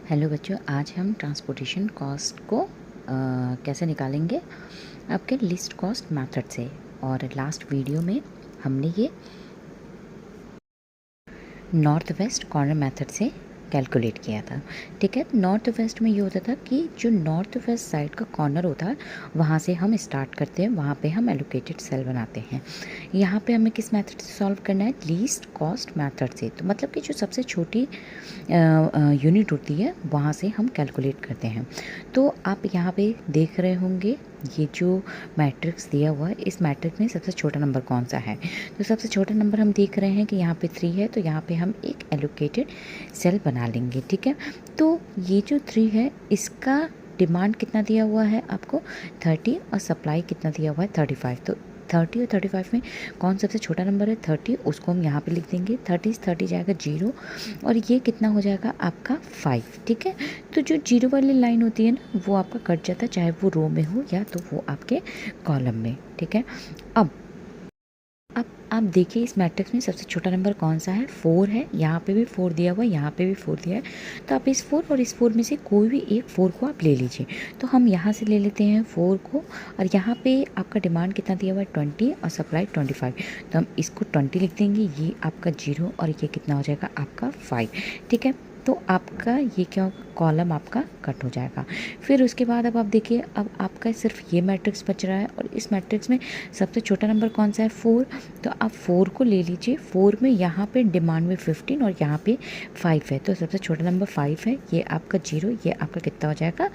Hello बच्चों, आज हम ट्रांसपोर्टेशन कॉस्ट को कैसे निकालेंगे आपके लिस्ट कॉस्ट मेथड से। और लास्ट वीडियो में हमने ये नॉर्थ वेस्ट कॉर्नर मेथड से कैलकुलेट किया था। ठीक है, नॉर्थ वेस्ट में ये होता था कि जो नॉर्थ वेस्ट साइड का कॉर्नर होता है वहाँ से हम स्टार्ट करते हैं, वहाँ पे हम एलोकेटेड सेल बनाते हैं। यहाँ पे हमें किस मेथड से सॉल्व करना है? लीस्ट कॉस्ट मेथड से। तो मतलब कि जो सबसे छोटी यूनिट होती है वहाँ से हम कैलकुलेट करते हैं। तो आप यहाँ पे देख रहे होंगे ये जो मैट्रिक्स दिया हुआ है, इस मैट्रिक्स में सबसे छोटा नंबर कौन सा है? तो सबसे छोटा नंबर हम देख रहे हैं कि यहाँ पे 3 है, तो यहाँ पे हम एक एलोकेटेड सेल बना लेंगे। ठीक है, तो ये जो 3 है इसका डिमांड कितना दिया हुआ है आपको? 30, और सप्लाई कितना दिया हुआ है? 35। तो 30 और 35 में कौन सबसे छोटा नंबर है? 30, उसको हम यहाँ पे लिख देंगे। 30 जाएगा 0, और ये कितना हो जाएगा आपका 5। ठीक है, तो जो 0 वाली लाइन होती है ना वो आपका कट जाता है, चाहे वो रो में हो या तो वो आपके कॉलम में। ठीक है, अब आप देखिए इस मैट्रिक्स में सबसे छोटा नंबर कौन सा है? 4 है। यहाँ पे भी 4 दिया हुआ है, यहाँ पे भी 4 दिया है। तो आप इस 4 और इस 4 में से कोई भी एक 4 को आप ले लीजिए। तो हम यहाँ से ले लेते हैं 4 को, और यहाँ पे आपका डिमांड कितना दिया हुआ है? 20, और सप्लाई 25। तो हम इसको 20 लिख देंगे, ये आपका 0, और ये कितना हो जाएगा आपका 5। ठीक है, तो आपका ये क्या, कॉलम आपका कट हो जाएगा। फिर उसके बाद अब आप देखिए, अब आपका सिर्फ ये मैट्रिक्स बच रहा है, और इस मैट्रिक्स में सबसे छोटा नंबर कौन सा है? 4। तो आप 4 को ले लीजिए। 4 में यहाँ पे डिमांड में 15 और यहाँ पे 5 है, तो सबसे छोटा नंबर 5 है। ये आपका 0, ये आपका कितना हो जाएगा?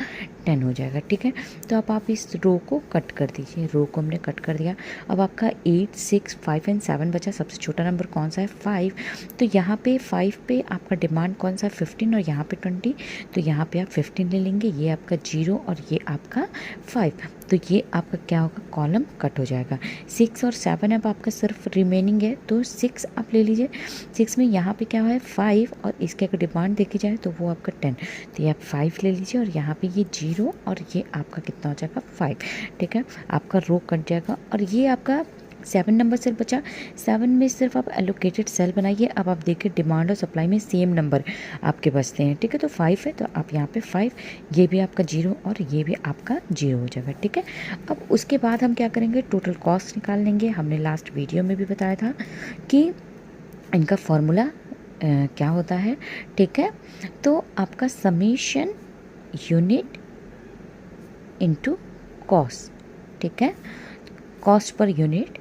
10 हो जाएगा। ठीक है, तो अब आप इस रो को कट कर दीजिए। रो को हमने कट कर दिया। अब आपका 8, 6, 5 एंड 7 बचा। सबसे छोटा नंबर कौन सा है? 5। तो यहाँ पे 5 पे आपका डिमांड कौन सा है? 15, और यहाँ पे 20। तो यहाँ पे आप 15 ले लेंगे, ये आपका 0 और ये आपका 5। तो ये आपका क्या होगा? कॉलम कट हो जाएगा। 6 और 7 अब आपका सिर्फ रिमेनिंग है, तो 6 आप ले लीजिए। 6 में यहाँ पे क्या है? 5, और इसके अगर डिमांड देखी जाए तो वो आपका 10। तो ये आप 5 ले लीजिए, और यहाँ पे ये 0 और ये आपका कितना हो जाएगा? 5। ठीक है, आपका रो कट जाएगा, और ये आपका 7 नंबर सेल बचा। 7 में सिर्फ आप एलोकेटेड सेल बनाइए। अब आप देखिए डिमांड और सप्लाई में सेम नंबर आपके बचते हैं। ठीक है, तो 5 है, तो आप यहाँ पे 5, ये भी आपका 0 और ये भी आपका 0 हो जाएगा। ठीक है, अब उसके बाद हम क्या करेंगे? टोटल कॉस्ट निकाल लेंगे। हमने लास्ट वीडियो में भी बताया था कि इनका फॉर्मूला क्या होता है। ठीक है, तो आपका समेशन यूनिट इनटू कॉस्ट। ठीक है, कॉस्ट पर यूनिट,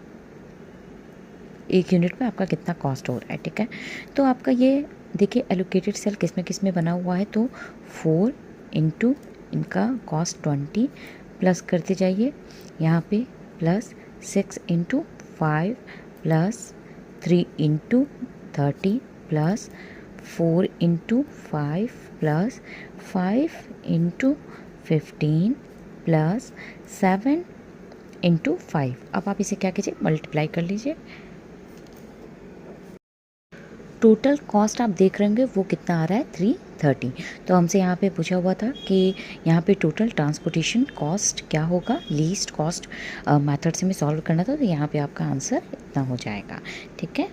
एक यूनिट में आपका कितना कॉस्ट हो रहा है। ठीक है, तो आपका ये देखिए एलोकेटेड सेल किस में बना हुआ है? तो 4 इंटू इनका कॉस्ट 20 प्लस करते जाइए, यहाँ पे plus 6 into 5 plus 3 into 30 plus 4 into 5 plus 5 into 15 plus 7 into 5। अब आप इसे क्या कीजिए? मल्टीप्लाई कर लीजिए। टोटल कॉस्ट आप देख रहे होंगे वो कितना आ रहा है? 330। तो हमसे यहाँ पे पूछा हुआ था कि यहाँ पे टोटल ट्रांसपोर्टेशन कॉस्ट क्या होगा? लीस्ट कॉस्ट मेथड से हमें सॉल्व करना था, तो यहाँ पे आपका आंसर इतना हो जाएगा। ठीक है।